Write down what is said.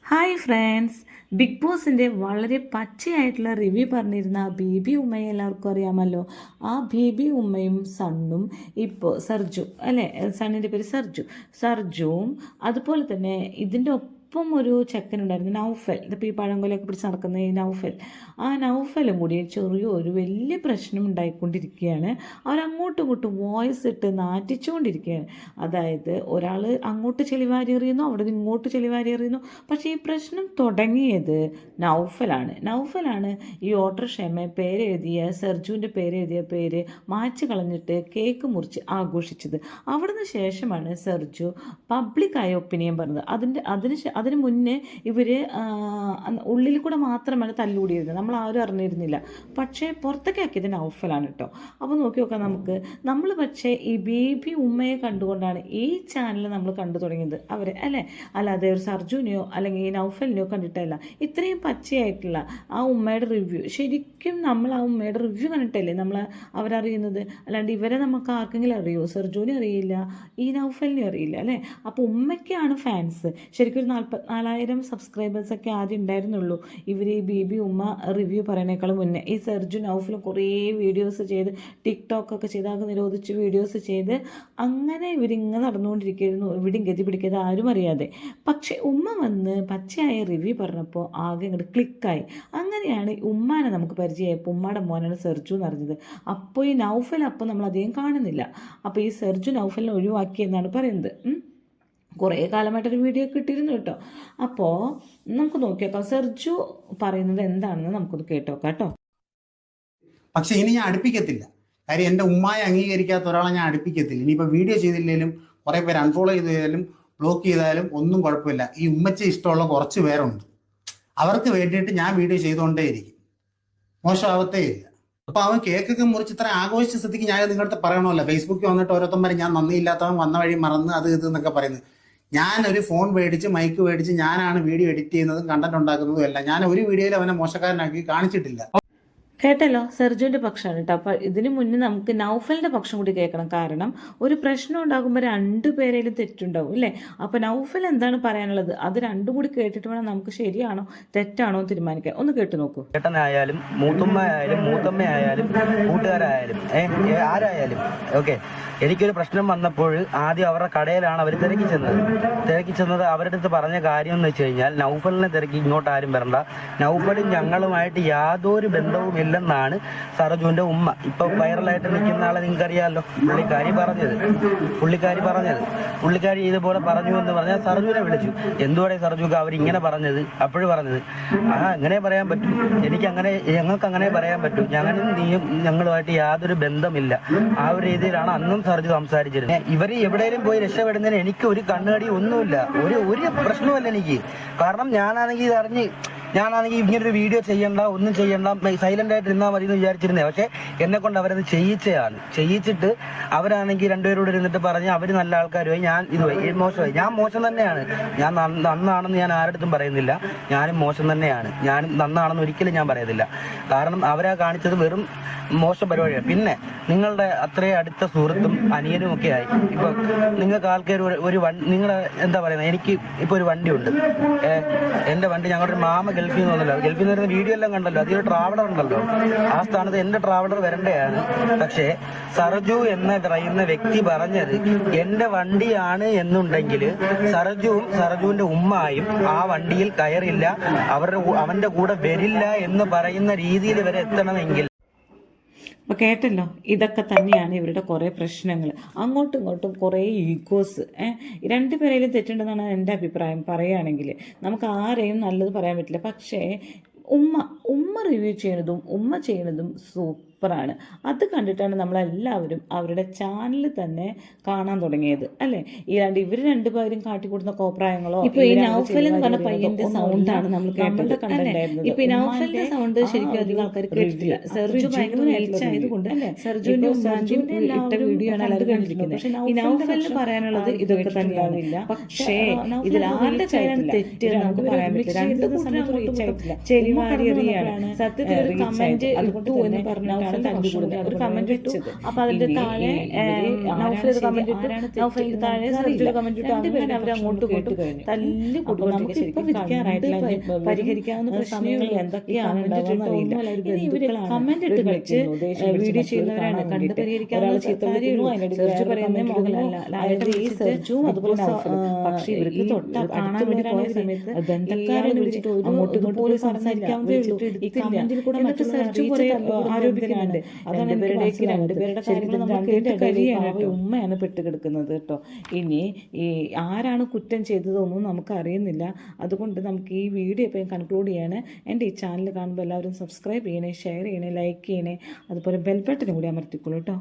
Hi friends, big ബോസിൻ്റെ വളരെ പച്ചയായിട്ടുള്ള review പറഞ്ഞിരുന്ന ബേബി ഉമ്മയെ എല്ലാവർക്കും അറിയാമല്ലോ. ആ ബേബി ഉമ്മയും സണ്ണും ഇപ്പോൾ സർജു അല്ലേ, സണ്ണിൻ്റെ പേര് സർജുവും അതുപോലെ തന്നെ ഇതിൻ്റെ ഒപ്പം ഒരു ചെക്കനുണ്ടായിരുന്നു നൗഫൽ. ഇതിപ്പോൾ ഈ പഴംകൊലയൊക്കെ പിടിച്ച് നടക്കുന്ന ഈ ആ നൗഫലും കൂടി ചെറിയൊരു വലിയ പ്രശ്നം ഉണ്ടായിക്കൊണ്ടിരിക്കുകയാണ്. അവരങ്ങോട്ടും ഇങ്ങോട്ടും വോയിസ് ഇട്ട് നാറ്റിച്ചുകൊണ്ടിരിക്കുകയാണ്. അതായത് ഒരാൾ അങ്ങോട്ട് ചെളിവാരി എറിയുന്നു, അവിടെ നിന്ന് ഇങ്ങോട്ട് ചെളിവാരി എറിയുന്നു. പക്ഷേ ഈ പ്രശ്നം തുടങ്ങിയത് നൗഫലാണ് ഈ ഓട്ടർഷമ പേരെഴുതിയ സർജുവിൻ്റെ പേര് മായ്ച്ചു കളഞ്ഞിട്ട് കേക്ക് മുറിച്ച് ആഘോഷിച്ചത്. അവിടുന്ന് ശേഷമാണ് സർജു പബ്ലിക്കായ ഒപ്പീനിയൻ പറഞ്ഞത്. അതിന് മുന്നേ ഇവർ ഉള്ളിൽ കൂടെ മാത്രമാണ് തല്ലുകൂടിയിരുന്നത്, നമ്മൾ ആരും അറിഞ്ഞിരുന്നില്ല. പക്ഷേ പുറത്തൊക്കെ ആക്കിയത് നൗഫലാണ് കേട്ടോ. അപ്പോൾ നോക്കി നോക്കാം നമ്മൾ പക്ഷേ ഈ ബേബി ഉമ്മയെ കണ്ടുകൊണ്ടാണ് ഈ ചാനൽ നമ്മൾ കണ്ടു തുടങ്ങിയത് അവരെ അല്ലേ, അല്ലാതെ ഒരു സർജുവിനെയോ അല്ലെങ്കിൽ ഈ നൗഫലിനെയോ കണ്ടിട്ടല്ല. ഇത്രയും പച്ചയായിട്ടുള്ള ആ ഉമ്മയുടെ റിവ്യൂ, ശരിക്കും നമ്മൾ ആ ഉമ്മയുടെ റിവ്യൂ കണ്ടിട്ടല്ലേ നമ്മൾ അവരറിയുന്നത്, അല്ലാണ്ട് ഇവരെ നമുക്ക് ആർക്കെങ്കിലും അറിയുമോ? സർജുവിനെ അറിയില്ല, ഈ നൗഫലിനെ അറിയില്ല അല്ലേ. അപ്പോൾ ഉമ്മയ്ക്കാണ് ഫാൻസ്. ശരിക്കും ഒരു 44,000 സബ്സ്ക്രൈബേഴ്സൊക്കെ ആദ്യം ഉണ്ടായിരുന്നുള്ളൂ ഇവർ ഈ ബേബി ഉമ്മ റിവ്യൂ പറയുന്നേക്കാളും മുന്നേ. ഈ സർജു നൗഫലും കുറേ വീഡിയോസ് ചെയ്ത് ടിക്ടോക്കൊക്കെ ചെയ്ത് ആകെ നിരോധിച്ച് വീഡിയോസ് ചെയ്ത് അങ്ങനെ ഇവരിങ്ങനെ നടന്നുകൊണ്ടിരിക്കുന്നു, എവിടെയും ഗതി പിടിക്കാതെ ആരും അറിയാതെ. പക്ഷേ ഉമ്മ വന്ന് പച്ചയായ റിവ്യൂ പറഞ്ഞപ്പോൾ ആകെ ഇങ്ങോട്ട് ക്ലിക്കായി. അങ്ങനെയാണ് ഉമ്മാനെ നമുക്ക് പരിചയമായപ്പോൾ ഉമ്മയുടെ മോനാണ് സർജു എന്ന് അറിഞ്ഞത്. അപ്പോൾ ഈ നൗഫൽ അപ്പോൾ നമ്മൾ അധികം കാണുന്നില്ല. അപ്പോൾ ഈ സർജു നൗഫലിനെ ഒഴിവാക്കിയെന്നാണ് പറയുന്നത്. കുറേ കാലമായിട്ടൊരു വീഡിയോ കിട്ടിയിരുന്നു കേട്ടോ. അപ്പോൾ നമുക്ക് നോക്കിയേക്കാം സർജു പറയുന്നത് എന്താണെന്ന് നമുക്കൊന്ന് കേട്ടോക്കാം കേട്ടോ. പക്ഷെ ഇനി ഞാൻ അടുപ്പിക്കത്തില്ല. കാര്യം എൻ്റെ ഉമ്മായെ അംഗീകരിക്കാത്ത ഒരാളെ ഞാൻ അടുപ്പിക്കത്തില്ല. ഇനിയിപ്പോൾ വീഡിയോ ചെയ്തില്ലെങ്കിലും കുറേ പേര് അൺഫോളോ ചെയ്താലും ബ്ലോക്ക് ചെയ്താലും ഒന്നും കുഴപ്പമില്ല. ഈ ഉമ്മച്ചെ ഇഷ്ടമുള്ള കുറച്ച് പേരുണ്ട്, അവർക്ക് വേണ്ടിയിട്ട് ഞാൻ വീഡിയോ ചെയ്തുകൊണ്ടേയിരിക്കും, മോശമാവത്തേ ഇല്ല. അപ്പൊ അവൻ കേക്കൊക്കെ മുറിച്ച് ഇത്ര ആഘോഷിച്ച സ്ഥിതിക്ക് ഞാൻ നിങ്ങളുടെ പറയണമല്ലോ. ഫേസ്ബുക്കിൽ വന്നിട്ട് ഓരോരുത്തന്മാരെ ഞാൻ നന്ദിയില്ലാത്തവൻ വന്ന വഴി മറന്ന് അത് ഇത് എന്നൊക്കെ പറയുന്നത്. ഞാനൊരു ഫോൺ മേടിച്ച് മൈക്ക് മേടിച്ച് ഞാനാണ് വീഡിയോ എഡിറ്റ് ചെയ്യുന്നതും കണ്ടന്റ് ഉണ്ടാക്കുന്നതും എല്ലാം. ഞാൻ ഒരു വീഡിയോയിൽ അവനെ മോശക്കാരനാക്കി കാണിച്ചിട്ടില്ല. കേട്ടല്ലോ, സർജുവിൻ്റെ പക്ഷമാണ് കേട്ടോ. അപ്പോൾ ഇതിന് മുന്നേ നമുക്ക് നൗഫലിൻ്റെ പക്ഷം കൂടി കേൾക്കണം. കാരണം ഒരു പ്രശ്നം ഉണ്ടാകുമ്പോൾ രണ്ടുപേരേലും തെറ്റുണ്ടാവും അല്ലേ. അപ്പോൾ നൗഫൽ എന്താണ് പറയാനുള്ളത് അത് രണ്ടും കൂടി കേട്ടിട്ട് വേണം നമുക്ക് ശരിയാണോ തെറ്റാണോ തീരുമാനിക്കാൻ. ഒന്ന് കേട്ടു നോക്കൂ. ചേട്ടനായാലും മൂത്തമ്മയായാലും കൂട്ടുകാരായാലും ആരായാലും ഓക്കെ, എനിക്കൊരു പ്രശ്നം വന്നപ്പോൾ ആദ്യം അവരുടെ കടയിലാണ് അവർ തിരക്കി ചെന്നത്. അവരുടെ അടുത്ത് പറഞ്ഞ കാര്യം എന്ന് വെച്ച് കഴിഞ്ഞാൽ നൗഫലിനെ തിരക്കി ഇങ്ങോട്ട് ആരും വരണ്ട, നൗഫലും ഞങ്ങളുമായിട്ട് യാതൊരു ബന്ധവും ഇല്ലെന്നാണ് സർജുവിന്റെ ഉമ്മ. ഇപ്പൊ വൈറലായിട്ട് നിൽക്കുന്ന ആളെ നിങ്ങൾക്കറിയാമല്ലോ, പുള്ളിക്കാരി ഇതുപോലെ പറഞ്ഞു എന്ന് പറഞ്ഞാൽ സർജുവിനെ വിളിച്ചു. എന്തുകൂടെ സർജുക്ക് അവരിങ്ങനെ പറഞ്ഞത്? അപ്പോഴും പറഞ്ഞത് അങ്ങനെ പറയാൻ പറ്റും, ഞങ്ങൾക്ക് അങ്ങനെ പറയാൻ പറ്റും, ഞങ്ങളുമായിട്ട് യാതൊരു ബന്ധമില്ല. ആ ഒരു രീതിയിലാണ് അന്നും സർജു സംസാരിച്ചിരുന്നത്. ഇവര് എവിടെയെങ്കിലും പോയി രക്ഷപ്പെടുന്നതിന് എനിക്ക് ഒരു കണ്ണുകടി ഒന്നുമില്ല, ഒരു പ്രശ്നമല്ല എനിക്ക്. കാരണം ഞാനാണെങ്കിൽ ഇങ്ങനൊരു വീഡിയോ ഒന്നും ചെയ്യണ്ട, സൈലന്റ് ആയിട്ട് ഇരുന്നാൽ മതി എന്ന് വിചാരിച്ചിരുന്നേ. പക്ഷെ എന്നെ കൊണ്ട് അവരത് ചെയ്യിച്ചിട്ട് അവരാണെങ്കിൽ രണ്ടുപേരോട് ഇരുന്നിട്ട് പറഞ്ഞ് അവര് നല്ല ആൾക്കാരുമായി, ഞാൻ ഇതുമായി മോശമായി. ഞാൻ മോശം തന്നെയാണ്, ഞാൻ നന്നാണെന്ന് ഞാൻ ആരുടെ പറയുന്നില്ല. ഞാനും മോശം തന്നെയാണ്, ഞാനും നന്നാണെന്ന് ഒരിക്കലും ഞാൻ പറയുന്നില്ല. കാരണം അവരാ കാണിച്ചത് വെറും മോശം പരിപാടിയാണ്. പിന്നെ നിങ്ങളുടെ അത്രയും അടുത്ത സുഹൃത്തും അനിയനും ഒക്കെ ആയി. ഇപ്പൊ നിങ്ങൾക്ക് ആൾക്കാർ നിങ്ങളെ എന്താ പറയുന്നത്, എനിക്ക് ഇപ്പൊ ഒരു വണ്ടിയുണ്ട്, എന്റെ വണ്ടി ഞങ്ങളുടെ മാമ ഗൾഫിൽ നിന്ന് വരുന്ന വീഡിയോ എല്ലാം കണ്ടല്ലോ, അതൊരു ട്രാവലർ ഉണ്ടല്ലോ, ആ സ്ഥാനത്ത് എന്റെ ട്രാവലർ വരേണ്ടതാണ്. പക്ഷേ സർജു എന്ന് പറയുന്ന വ്യക്തി പറഞ്ഞത് എന്റെ വണ്ടിയാണ് എന്നുണ്ടെങ്കിൽ സർജുവിന്റെ ഉമ്മായും ആ വണ്ടിയിൽ കയറില്ല, അവന്റെ കൂടെ വരില്ല എന്ന് പറയുന്ന രീതിയിൽ വരെ എത്തണമെങ്കിൽ. അപ്പോൾ കേട്ടല്ലോ, ഇതൊക്കെ തന്നെയാണ് ഇവരുടെ കുറേ പ്രശ്നങ്ങൾ. അങ്ങോട്ടും ഇങ്ങോട്ടും കുറേ ഈഗോസ്. രണ്ടുപേരെങ്കിലും തെറ്റുണ്ടെന്നാണ് എൻ്റെ അഭിപ്രായം. പറയുകയാണെങ്കിൽ നമുക്ക് ആരെയും നല്ലത് പറയാൻ പറ്റില്ല. പക്ഷേ ഉമ്മ റിവ്യൂ ചെയ്യുന്നതും സൂപ്പറാണ്. അത് കണ്ടിട്ടാണ് നമ്മളെല്ലാവരും അവരുടെ ചാനൽ തന്നെ കാണാൻ തുടങ്ങിയത് അല്ലേ. ഇവർ രണ്ടുപേരും കാട്ടിക്കൂടുന്ന കോപ്രായങ്ങളോ, ഇപ്പോൾ ഈ നൗഫൽ എന്ന് പറഞ്ഞ പയ്യന്റെ സൗണ്ടാണ് നമ്മൾ കേട്ടത് കണ്ടിട്ടുണ്ടായിരുന്നത്. ഇപ്പൊ ഈ നൗഫലിന്റെ സൗണ്ട് ശരിക്കും അധികം ആൾക്കാർ കേട്ടിട്ടില്ല. സർജു ഭയങ്കര ആയതുകൊണ്ട് സർജുവിന്റെ ഇട്ട വീഡിയോ ആണ് എല്ലാവരും കണ്ടിരിക്കുന്നത്. പക്ഷെ ഈ നൗഫലിന് പറയാനുള്ളത് ഇതൊക്കെ തന്നെയാവില്ല. പക്ഷേ ഇതിൽ ആരുടെ കയ്യിലാണ് തെറ്റ് നമുക്ക് പറയാൻ പറ്റില്ല. രണ്ടു സമയത്ത് റീച്ച് ആയിട്ടില്ല, ചെലിമാരിയാണ്. സത്യത്തിൽ ഒരു കമന്റ് ഇട്ടു എന്ന് പറഞ്ഞാൽ തല്ലുകൂടുന്നത് ഒരു കമന്റ് ഇട്ടു. അപ്പൊ അതിന്റെ താഴെ നൗഫൽ കമന്റ് ഇട്ടു, നൗഫലിന്റെ താഴെ സർജു കമന്റ് ഇട്ടു. അങ്ങനെ അവർ അങ്ങോട്ടും ഇങ്ങോട്ടും തല്ലി നമുക്ക് ഇപ്പൊ വിധിക്കാറായിട്ടില്ല, പരിഹരിക്കാവുന്ന പ്രശ്നങ്ങൾ എന്തൊക്കെയാണ് കമന്റ് ഇട്ട് കളിച്ച് വീഡിയോ ചെയ്യുന്നവരാണ്, കണ്ട് പരിഹരിക്കാവുന്ന സർജു പറയുന്നത് മോഹൻലാൽ, അതായത് ഈ സർജുവും അതുപോലെ പക്ഷേ ഇവർക്ക് തൊട്ട് കാണാൻ വേണ്ടി പോയ സമയത്ത് ബന്ധക്കാരനെ വിളിച്ചിട്ട് അങ്ങോട്ടും ഇങ്ങോട്ടും പോലും സംസാരിക്കാവുന്നേ ഉള്ളൂ. ഈ കമന്റിൽ കൂടെ മറ്റു സർജു കുറെ ആരോപിക്കുന്നുണ്ട്. അതാണ് രണ്ടുപേരുടെ കാര്യങ്ങൾ നമ്മൾ കേട്ട് കഴിയാണ്. ഉമ്മയാണ് പെട്ടുകിടക്കുന്നത് കേട്ടോ. ഇനി ഈ ആരാണ് കുറ്റം ചെയ്തതൊന്നും നമുക്ക് അറിയുന്നില്ല. അതുകൊണ്ട് നമുക്ക് ഈ വീഡിയോ ഇപ്പോൾ കൺക്ലൂഡ് ചെയ്യാണ്. എൻ്റെ ഈ ചാനൽ കാണുമ്പോൾ എല്ലാവരും സബ്സ്ക്രൈബ് ചെയ്യണേ, ഷെയർ ചെയ്യണേ, ലൈക്ക് ചെയ്യണേ, അതുപോലെ ബെൽ ബട്ടനും കൂടി അമർത്തിക്കോളൂ കേട്ടോ.